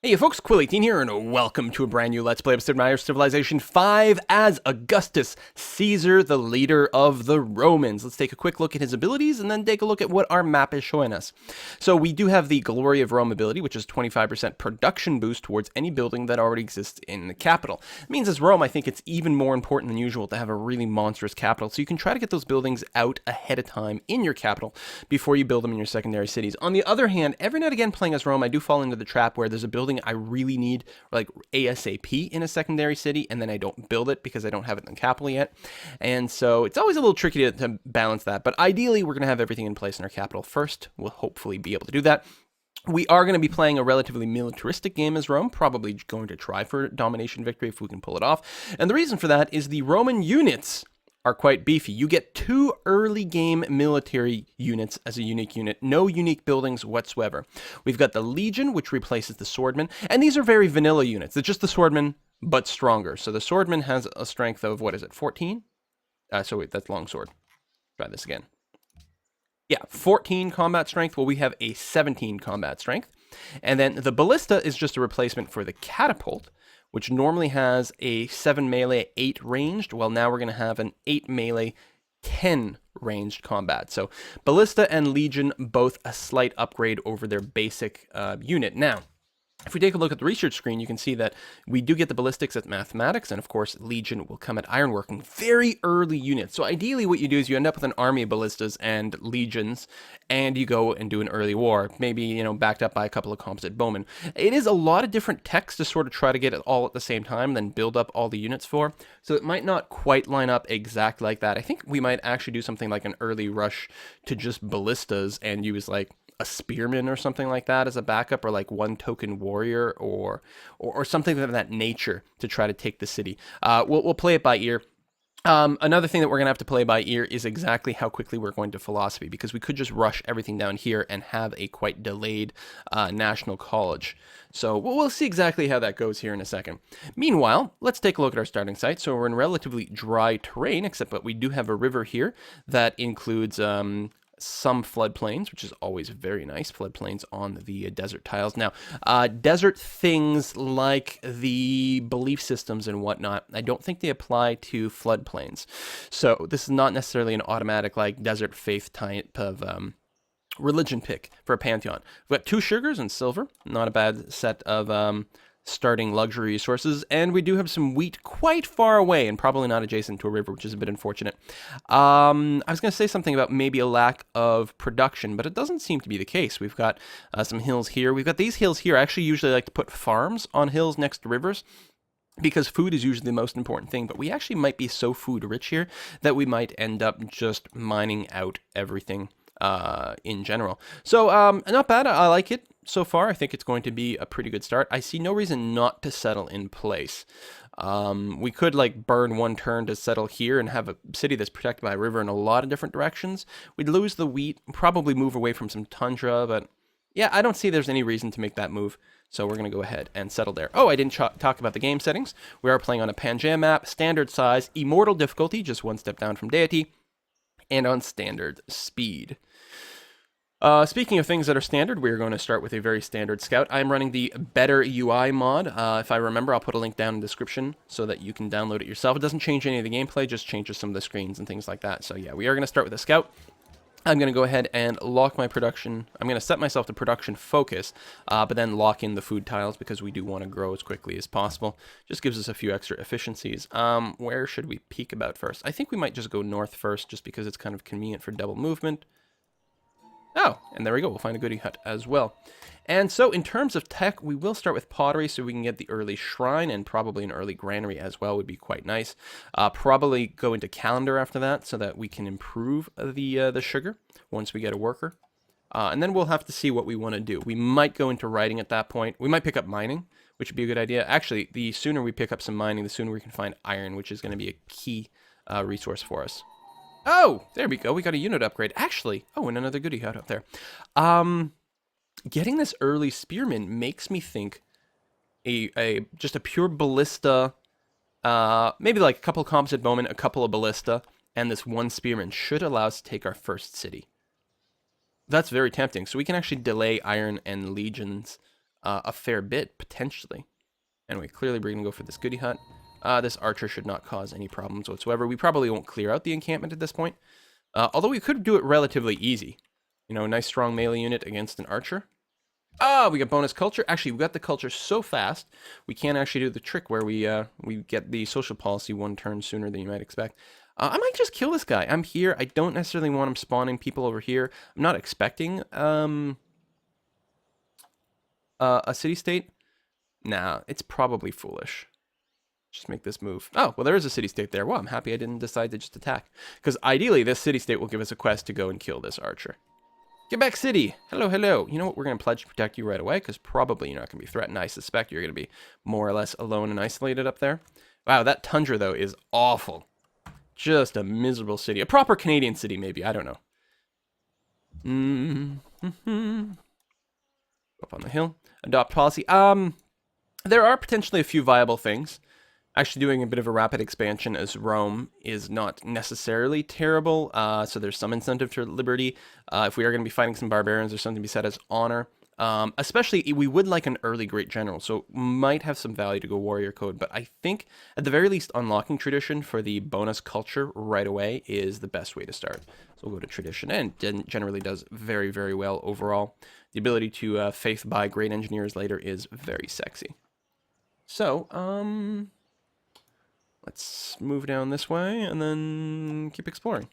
Hey folks, Quill18 here, and welcome to a brand new Let's Play of Sid Meier's Civilization 5 as Augustus Caesar, the leader of the Romans. Let's take a quick look at his abilities, and then take a look at what our map is showing us. So we do have the Glory of Rome ability, which is 25% production boost towards any building that already exists in the capital. It means as Rome, I think it's even more important than usual to have a really monstrous capital, so you can try to get those buildings out ahead of time in your capital before you build them in your secondary cities. On the other hand, every now and again playing as Rome, I do fall into the trap where there's a building I really need like ASAP in a secondary city, and then I don't build it because I don't have it in the capital yet. And so it's always a little tricky to balance that, but ideally we're going to have everything in place in our capital first. We'll hopefully be able to do that. We are going to be playing a relatively militaristic game as Rome, probably going to try for domination victory if we can pull it off. And the reason for that is the Roman units are quite beefy. You get 2 early game military units as a unique unit, no unique buildings whatsoever. We've got the Legion, which replaces the Swordman, and these are very vanilla units. They're just the Swordman, but stronger. So the Swordman has a strength of, what is it, 14? So wait, that's Longsword. Try this again. Yeah, 14 combat strength. Well, we have a 17 combat strength. And then the Ballista is just a replacement for the Catapult, which normally has a 7 melee, 8 ranged. Well, now we're going to have an 8 melee, 10 ranged combat. So Ballista and Legion, both a slight upgrade over their basic unit. Now, if we take a look at the research screen, you can see that we do get the ballistics at mathematics, and of course, Legion will come at ironworking. Very early units. So ideally what you do is you end up with an army of ballistas and legions, and you go and do an early war, maybe, you know, backed up by a couple of composite bowmen. It is a lot of different techs to sort of try to get it all at the same time, then build up all the units for. So it might not quite line up exactly like that. I think we might actually do something like an early rush to just ballistas and use like a spearman or something like that as a backup, or like 1 token warrior or something of that nature to try to take the city. We'll play it by ear. Another thing that we're going to have to play by ear is exactly how quickly we're going to philosophy, because we could just rush everything down here and have a quite delayed national college. So we'll see exactly how that goes here in a second. Meanwhile, let's take a look at our starting site. So we're in relatively dry terrain, except that we do have a river here that includes some floodplains, which is always very nice. Floodplains on the desert tiles. Now, desert things like the belief systems and whatnot, I don't think they apply to floodplains. So this is not necessarily an automatic like desert faith type of religion pick for a pantheon. We've got 2 sugars and silver. Not a bad set of starting luxury resources, and we do have some wheat quite far away and probably not adjacent to a river, which is a bit unfortunate. I was going to say something about maybe a lack of production, but it doesn't seem to be the case. We've got some hills here. We've got these hills here. I actually usually like to put farms on hills next to rivers, because food is usually the most important thing, but we actually might be so food rich here that we might end up just mining out everything in general. So not bad. I like it so far. I think it's going to be a pretty good start. I see no reason not to settle in place. We could like burn 1 turn to settle here and have a city that's protected by a river in a lot of different directions. We'd lose the wheat, probably move away from some tundra, but yeah, I don't see there's any reason to make that move. So we're going to go ahead and settle there. Oh, I didn't talk about the game settings. We are playing on a Pangea map, standard size, Immortal difficulty, just 1 step down from deity, and on standard speed. Speaking of things that are standard, we're going to start with a very standard scout. I'm running the Better UI mod. If I remember, I'll put a link down in the description so that you can download it yourself. It doesn't change any of the gameplay, just changes some of the screens and things like that. So yeah, we are going to start with a scout. I'm going to go ahead and lock my production. I'm going to set myself to production focus, but then lock in the food tiles because we do want to grow as quickly as possible. Just gives us a few extra efficiencies. Where should we peek about first? I think we might just go north first just because it's kind of convenient for double movement. Oh, and there we go. We'll find a goodie hut as well. And so in terms of tech, we will start with pottery so we can get the early shrine, and probably an early granary as well would be quite nice. Probably go into calendar after that so that we can improve the sugar once we get a worker. And then we'll have to see what we want to do. We might go into writing at that point. We might pick up mining, which would be a good idea. Actually, the sooner we pick up some mining, the sooner we can find iron, which is going to be a key resource for us. Oh, there we go. We got a unit upgrade. Actually, oh, and another goodie hut up there. Getting this early spearman makes me think just a pure ballista, maybe like a couple of composite bowmen, a couple of ballista, and this 1 spearman should allow us to take our first city. That's very tempting. So we can actually delay iron and legions a fair bit, potentially. Anyway, clearly we're going to go for this goody hut. This archer should not cause any problems whatsoever. We probably won't clear out the encampment at this point. Although we could do it relatively easy. You know, a nice strong melee unit against an archer. We got bonus culture. Actually, we got the culture so fast, we can't actually do the trick where we get the social policy 1 turn sooner than you might expect. I might just kill this guy. I'm here. I don't necessarily want him spawning people over here. I'm not expecting a city-state. Nah, it's probably foolish. Just make this move. Oh, well, there is a city-state there. Well, I'm happy I didn't decide to just attack. Because ideally, this city-state will give us a quest to go and kill this archer. Get back, city. Hello, hello. You know what? We're going to pledge to protect you right away, because probably you're not going to be threatened. I suspect you're going to be more or less alone and isolated up there. Wow, that tundra, though, is awful. Just a miserable city. A proper Canadian city, maybe. I don't know. Up on the hill. Adopt policy. There are potentially a few viable things. Actually doing a bit of a rapid expansion as Rome is not necessarily terrible, so there's some incentive to liberty. If we are going to be fighting some barbarians, there's something to be said as honor. Especially, we would like an early great general, so might have some value to go warrior code, but I think, at the very least, unlocking tradition for the bonus culture right away is the best way to start. So we'll go to tradition, and it generally does very, very well overall. The ability to faith buy great engineers later is very sexy. So, let's move down this way, and then keep exploring.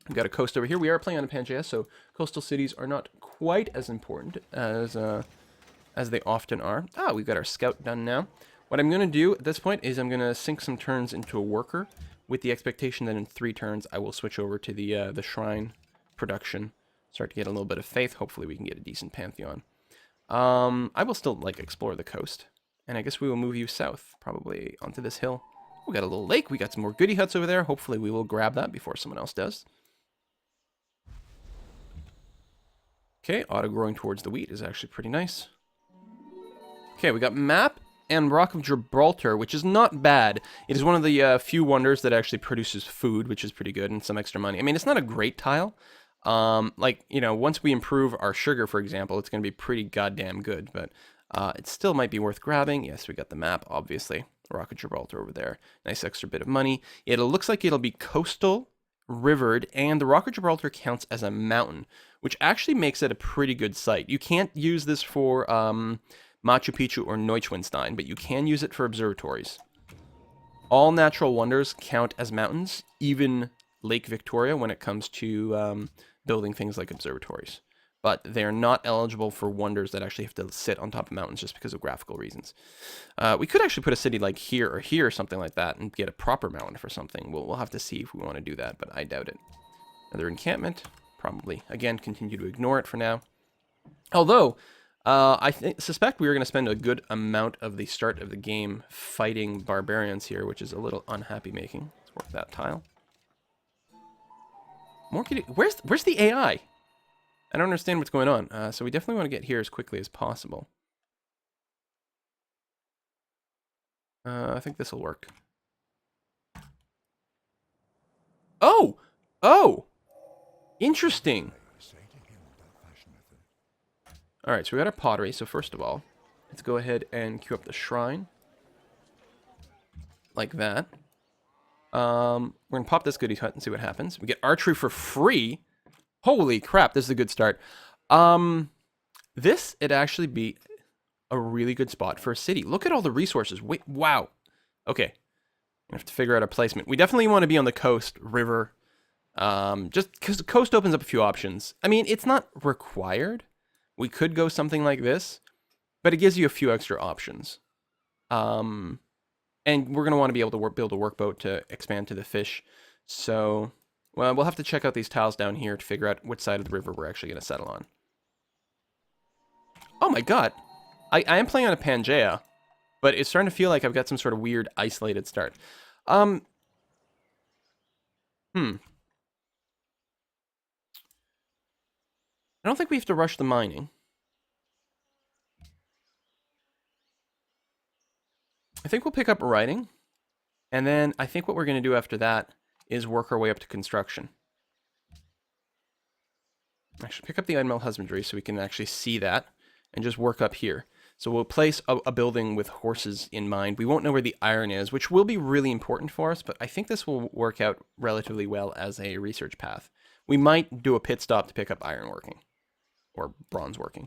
We've got a coast over here. We are playing on a Pangea, so coastal cities are not quite as important as they often are. We've got our scout done now. What I'm going to do at this point is I'm going to sink some turns into a worker with the expectation that in 3 turns I will switch over to the shrine production. Start to get a little bit of faith. Hopefully we can get a decent pantheon. I will still explore the coast. And I guess we will move you south, probably onto this hill. We got a little lake. We got some more goody huts over there. Hopefully we will grab that before someone else does. Okay, auto-growing towards the wheat is actually pretty nice. Okay, we got map and Rock of Gibraltar, which is not bad. It is one of the few wonders that actually produces food, which is pretty good, and some extra money. I mean, it's not a great tile. Once we improve our sugar, for example, it's going to be pretty goddamn good, but it still might be worth grabbing. Yes, we got the map, obviously. Rock of Gibraltar over there. Nice extra bit of money. It looks like it'll be coastal, rivered, and the Rock of Gibraltar counts as a mountain, which actually makes it a pretty good site. You can't use this for Machu Picchu or Neuschwanstein, but you can use it for observatories. All natural wonders count as mountains, even Lake Victoria when it comes to building things like observatories. But they're not eligible for wonders that actually have to sit on top of mountains just because of graphical reasons. We could actually put a city like here or something like that and get a proper mountain for something. We'll have to see if we want to do that, but I doubt it. Another encampment. Probably. Again, continue to ignore it for now. Although, I suspect we are going to spend a good amount of the start of the game fighting barbarians here, which is a little unhappy making. Let's work that tile. More where's the AI? I don't understand what's going on. So we definitely want to get here as quickly as possible. I think this will work. Oh! Oh! Interesting. Alright, so we got our pottery. So first of all, let's go ahead and queue up the shrine. Like that. We're going to pop this goody hut and see what happens. We get archery for free. Holy crap, this is a good start. It'd actually be a really good spot for a city. Look at all the resources. Wait, wow. Okay. I have to figure out a placement. We definitely want to be on the coast, river. Just because the coast opens up a few options. I mean, it's not required. We could go something like this, but it gives you a few extra options. And we're going to want to be able to build a workboat to expand to the fish. So, well, we'll have to check out these tiles down here to figure out which side of the river we're actually going to settle on. Oh my god. I am playing on a Pangea, but it's starting to feel like I've got some sort of weird isolated start. I don't think we have to rush the mining. I think we'll pick up writing, and then I think what we're going to do after that is work our way up to construction. Actually, pick up the animal husbandry so we can actually see that. and just work up here. So we'll place a building with horses in mind. We won't know where the iron is, which will be really important for us, but I think this will work out relatively well as a research path. We might do a pit stop to pick up iron working, or bronze working,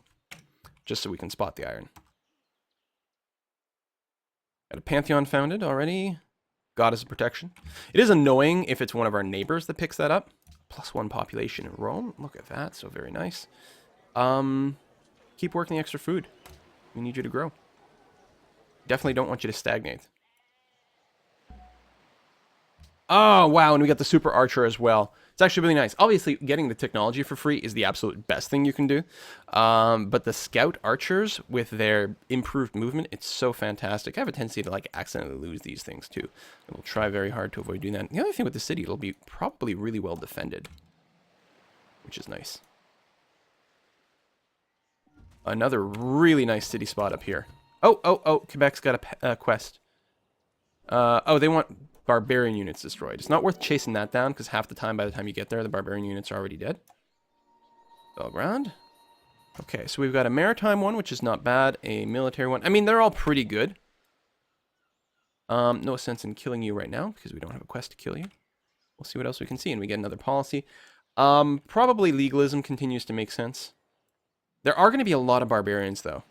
just so we can spot the iron. Got a pantheon founded already. Goddess of protection. It is annoying if it's one of our neighbors that picks that up. +1 population in Rome. Look at that. So very nice. Keep working the extra food. We need you to grow. Definitely don't want you to stagnate. Oh, wow. And we got the super archer as well. It's actually really nice. Obviously, getting the technology for free is the absolute best thing you can do. But the scout archers with their improved movement, it's so fantastic. I have a tendency to like accidentally lose these things too. And we'll try very hard to avoid doing that. The other thing with the city, it'll be probably really well defended, which is nice. Another really nice city spot up here. Oh, Quebec's got a quest. Oh, they want barbarian units destroyed. It's not worth chasing that down, because half the time, by the time you get there, the barbarian units are already dead. Belgrade. Okay, so we've got a maritime one, which is not bad. A military one. I mean, they're all pretty good. No sense in killing you right now, because we don't have a quest to kill you. We'll see what else we can see, and we get another policy. Probably legalism continues to make sense. There are going to be a lot of barbarians, though.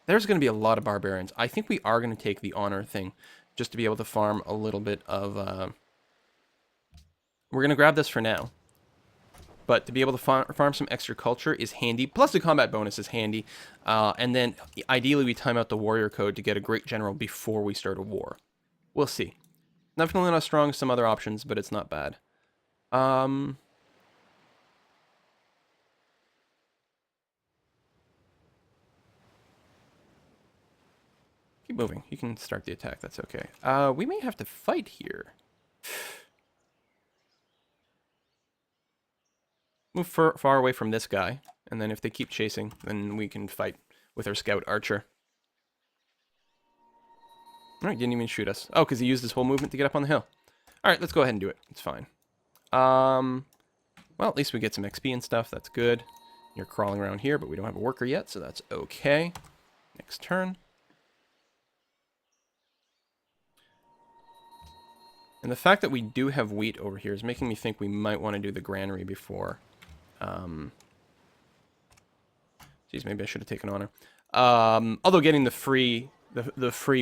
There's going to be a lot of barbarians. I think we are going to take the honor thing, just to be able to farm a little bit of... We're going to grab this for now. But to be able to farm some extra culture is handy. Plus the combat bonus is handy. And then, ideally, we time out the warrior code to get a great general before we start a war. We'll see. Definitely not as strong as some other options, but it's not bad. Keep moving. You can start the attack. That's okay. We may have to fight here. Move far away from this guy. And then if they keep chasing, then we can fight with our scout archer. Alright, didn't even shoot us. Oh, because he used his whole movement to get up on the hill. Alright, let's go ahead and do it. It's fine. Well, at least we get some XP and stuff. That's good. You're crawling around here, but we don't have a worker yet, so that's okay. Next turn. And the fact that we do have wheat over here is making me think we might want to do the granary before. Geez, maybe I should have taken honor. Although getting the free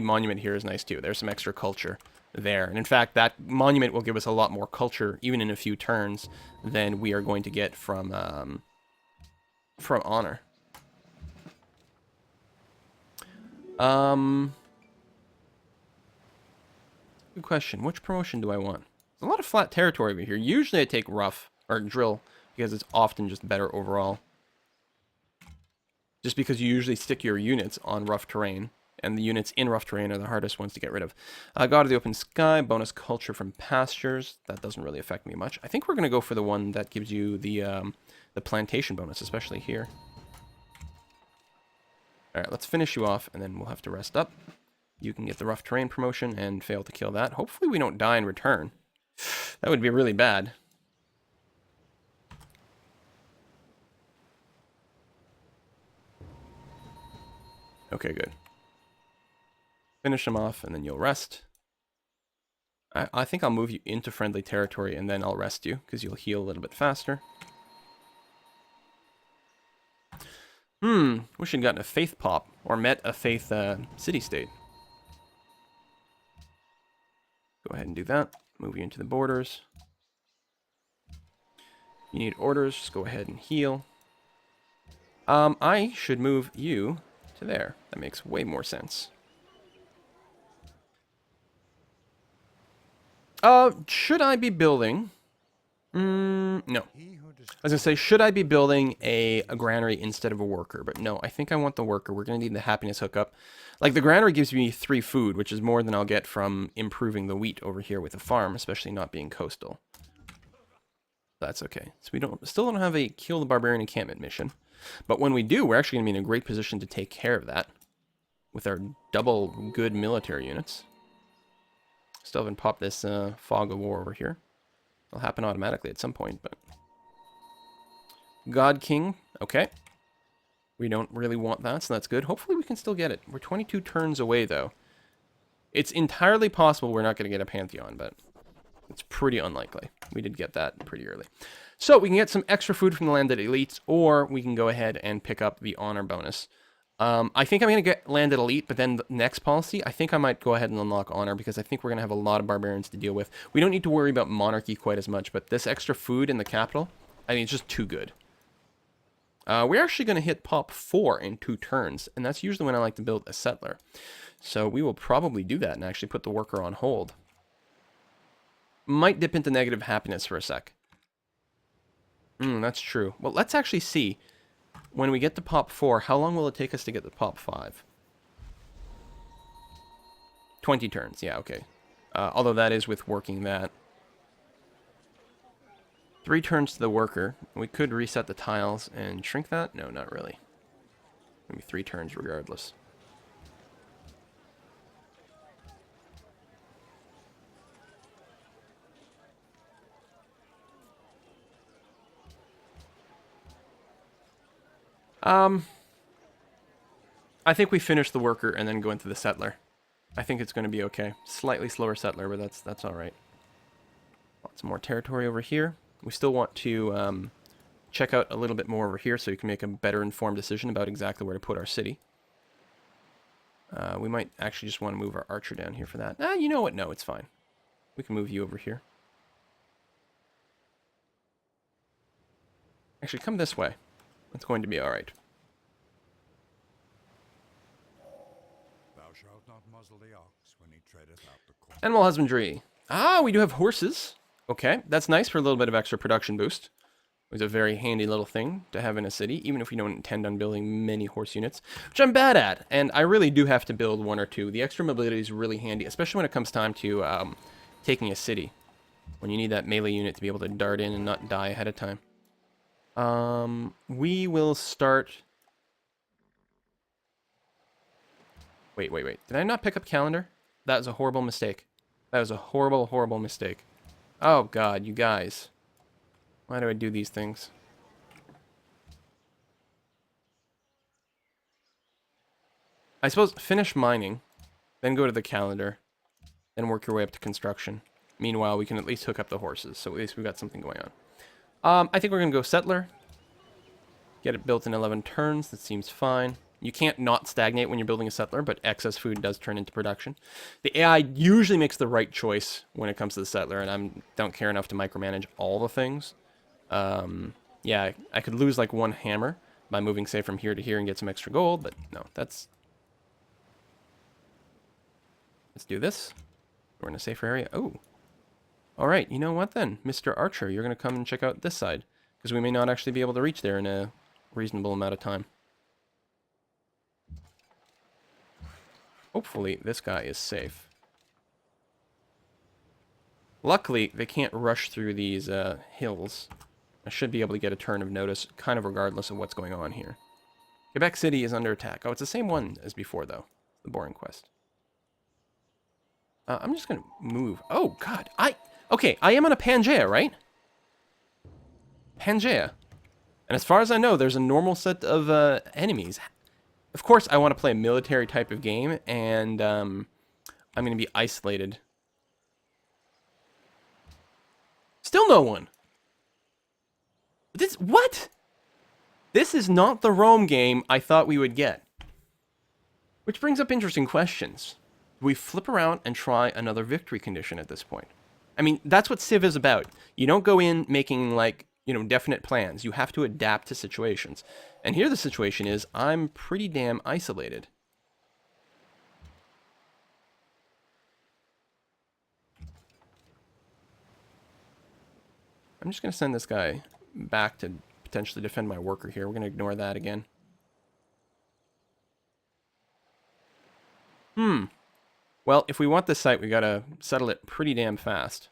monument here is nice too. There's some extra culture there. And in fact, that monument will give us a lot more culture, even in a few turns, than we are going to get from honor. Good question. Which promotion do I want? There's a lot of flat territory over here. Usually I take rough or drill because it's often just better overall. Just because you usually stick your units on rough terrain, and the units in rough terrain are the hardest ones to get rid of. God of the Open Sky, bonus culture from pastures. That doesn't really affect me much. I think we're going to go for the one that gives you the plantation bonus, especially here. Alright, let's finish you off, and then we'll have to rest up. You can get the rough terrain promotion and fail to kill that. Hopefully we don't die in return. That would be really bad. Okay, good. Finish them off, and then you'll rest. I think I'll move you into friendly territory, and then I'll rest you, because you'll heal a little bit faster. Wish you'd gotten a faith pop, or met a faith city-state. Go ahead and do that. Move you into the borders. You need orders, just go ahead and heal. I should move you to there. That makes way more sense. Should I be building? No. I was going to say, should I be building a granary instead of a worker? But no, I think I want the worker. We're going to need the happiness hookup. Like, the granary gives me 3 food, which is more than I'll get from improving the wheat over here with the farm, especially not being coastal. That's okay. So we still don't have a kill the barbarian encampment mission. But when we do, we're actually going to be in a great position to take care of that with our double good military units. Still haven't popped this fog of war over here. It'll happen automatically at some point, but... God King, okay. We don't really want that, so that's good. Hopefully we can still get it. We're 22 turns away, though. It's entirely possible we're not going to get a Pantheon, but it's pretty unlikely. We did get that pretty early. So we can get some extra food from the landed elites, or we can go ahead and pick up the honor bonus. I think I'm going to get landed elite, but then the next policy, I think I might go ahead and unlock honor, because I think we're going to have a lot of barbarians to deal with. We don't need to worry about monarchy quite as much, but this extra food in the capital, I think it's just too good. We're actually going to hit pop 4 in 2 turns, and that's usually when I like to build a settler. So we will probably do that and actually put the worker on hold. Might dip into negative happiness for a sec. That's true. Well, let's actually see. When we get to pop 4, how long will it take us to get to pop 5? 20 turns, yeah, okay. Although that is with working that. 3 turns to the worker. We could reset the tiles and shrink that. No, not really. Maybe 3 turns regardless. I think we finish the worker and then go into the settler. I think it's going to be okay. Slightly slower settler, but that's all right. Lots more territory over here. We still want to check out a little bit more over here so you can make a better informed decision about exactly where to put our city. We might actually just want to move our archer down here for that. You know what? No, it's fine. We can move you over here. Actually, come this way. It's going to be all right. Thou shalt not muzzle the ox when he treadeth out the corn. Animal husbandry. We do have horses. Okay, that's nice for a little bit of extra production boost. It's a very handy little thing to have in a city, even if you don't intend on building many horse units, which I'm bad at, and I really do have to build 1 or 2. The extra mobility is really handy, especially when it comes time to taking a city, when you need that melee unit to be able to dart in and not die ahead of time. We will start... Wait. Did I not pick up calendar? That was a horrible mistake. That was a horrible, horrible mistake. Oh, God, you guys. Why do I do these things? I suppose finish mining, then go to the calendar, then work your way up to construction. Meanwhile, we can at least hook up the horses, so at least we've got something going on. I think we're going to go settler. Get it built in 11 turns. That seems fine. You can't not stagnate when you're building a settler, but excess food does turn into production. The AI usually makes the right choice when it comes to the settler, and I don't care enough to micromanage all the things. Yeah, I could lose like 1 hammer by moving, say, from here to here and get some extra gold, but no, that's... Let's do this. We're in a safer area. Oh. All right, you know what then? Mr. Archer, you're going to come and check out this side, because we may not actually be able to reach there in a reasonable amount of time. Hopefully, this guy is safe. Luckily, they can't rush through these hills. I should be able to get a turn of notice, kind of regardless of what's going on here. Quebec City is under attack. Oh, it's the same one as before, though. The boring quest. I'm just going to move. Oh, God. Okay, I am on a Pangea, right? Pangea. And as far as I know, there's a normal set of enemies. Of course, I want to play a military type of game, and I'm going to be isolated. Still no one. What? This is not the Rome game I thought we would get. Which brings up interesting questions. Do we flip around and try another victory condition at this point? I mean, that's what Civ is about. You don't go in making, like, you know, definite plans. You have to adapt to situations. And here the situation is, I'm pretty damn isolated. I'm just going to send this guy back to potentially defend my worker here. We're going to ignore that again. Well, if we want this site, we got to settle it pretty damn fast.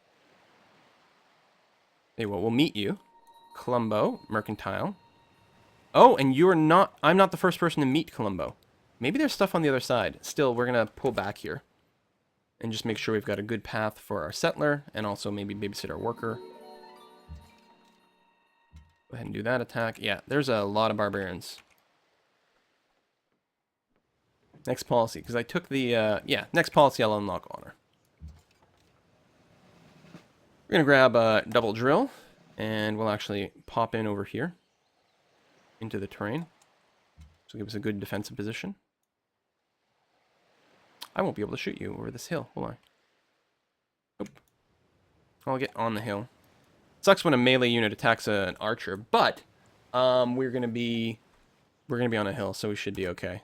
Hey, well, we'll meet you. Colombo, Mercantile. Oh, and you're not... I'm not the first person to meet Colombo. Maybe there's stuff on the other side. Still, we're going to pull back here. And just make sure we've got a good path for our settler. And also maybe babysit our worker. Go ahead and do that attack. Yeah, there's a lot of barbarians. Next policy, because I took the, yeah, next policy I'll unlock honor. We're going to grab a double drill, and we'll actually pop in over here into the terrain. So give us a good defensive position. I won't be able to shoot you over this hill. Hold on. Nope. I'll get on the hill. Sucks when a melee unit attacks an archer, but we're gonna be on a hill, so we should be okay.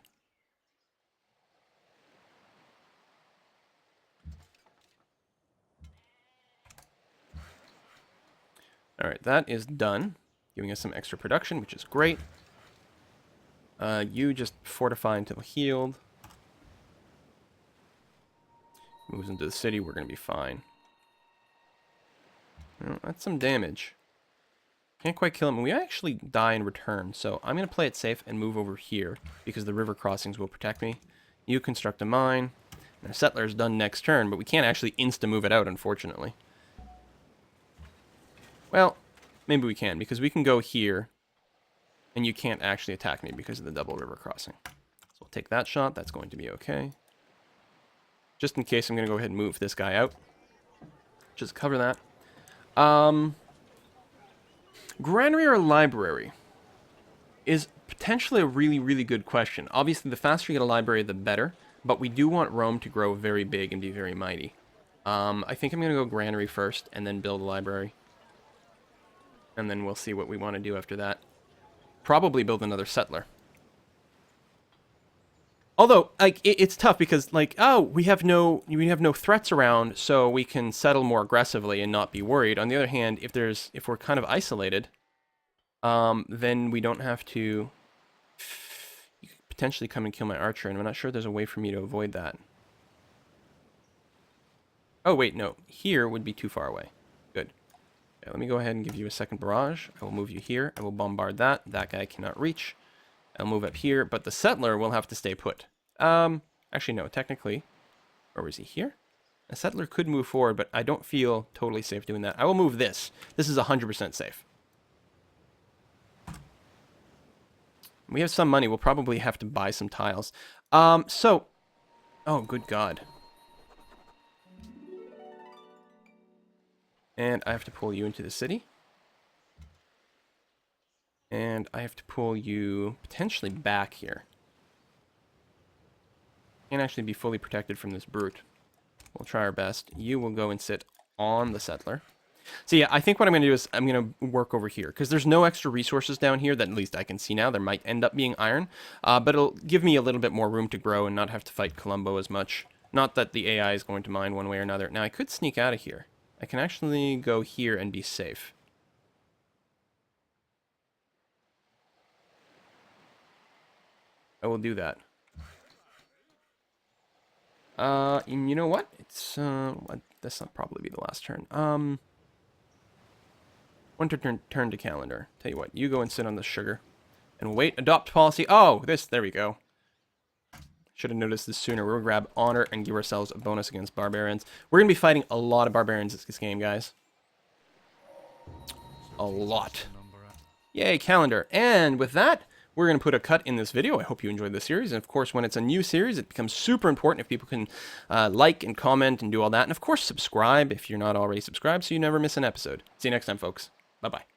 All right, that is done, giving us some extra production, which is great. You just fortify until healed. Moves into the city, we're gonna be fine. Well, that's some damage. Can't quite kill him. We actually die in return, so I'm going to play it safe and move over here, because the river crossings will protect me. You construct a mine. And our settler is done next turn, but we can't actually insta-move it out, unfortunately. Well, maybe we can, because we can go here, and you can't actually attack me because of the double river crossing. So we'll take that shot. That's going to be okay. Just in case, I'm going to go ahead and move this guy out. Just cover that. Granary or library is potentially a really, really good question. Obviously, the faster you get a library, the better. But we do want Rome to grow very big and be very mighty. I think I'm going to go granary first and then build a library. And then we'll see what we want to do after that. Probably build another settler. Although, like, it's tough because, like, oh, we have no threats around, so we can settle more aggressively and not be worried. On the other hand, if we're kind of isolated, then we don't have to. You could potentially come and kill my archer, and I'm not sure there's a way for me to avoid that. Oh wait, no, here would be too far away. Good. Okay, let me go ahead and give you a second barrage. I will move you here. I will bombard that. That guy cannot reach. I'll move up here, but the settler will have to stay put. Actually, no, technically. Or was he here? A settler could move forward, but I don't feel totally safe doing that. I will move this. This is 100% safe. We have some money. We'll probably have to buy some tiles. Oh, good God. And I have to pull you into the city. And I have to pull you potentially back here. Can't actually be fully protected from this brute. We'll try our best. You will go and sit on the settler. So yeah, I think what I'm going to do is I'm going to work over here. Because there's no extra resources down here that at least I can see now. There might end up being iron. But it'll give me a little bit more room to grow and not have to fight Colombo as much. Not that the AI is going to mine one way or another. Now I could sneak out of here. I can actually go here and be safe. I will do that. And you know what? It's, this will probably be the last turn. One turn to calendar. Tell you what, you go and sit on the sugar. And wait, adopt policy. Oh, there we go. Should have noticed this sooner. We'll grab honor and give ourselves a bonus against barbarians. We're going to be fighting a lot of barbarians this game, guys. A lot. Yay, calendar. And with that, we're going to put a cut in this video. I hope you enjoyed this series. And of course, when it's a new series, it becomes super important if people can like and comment and do all that. And of course, subscribe if you're not already subscribed so you never miss an episode. See you next time, folks. Bye-bye.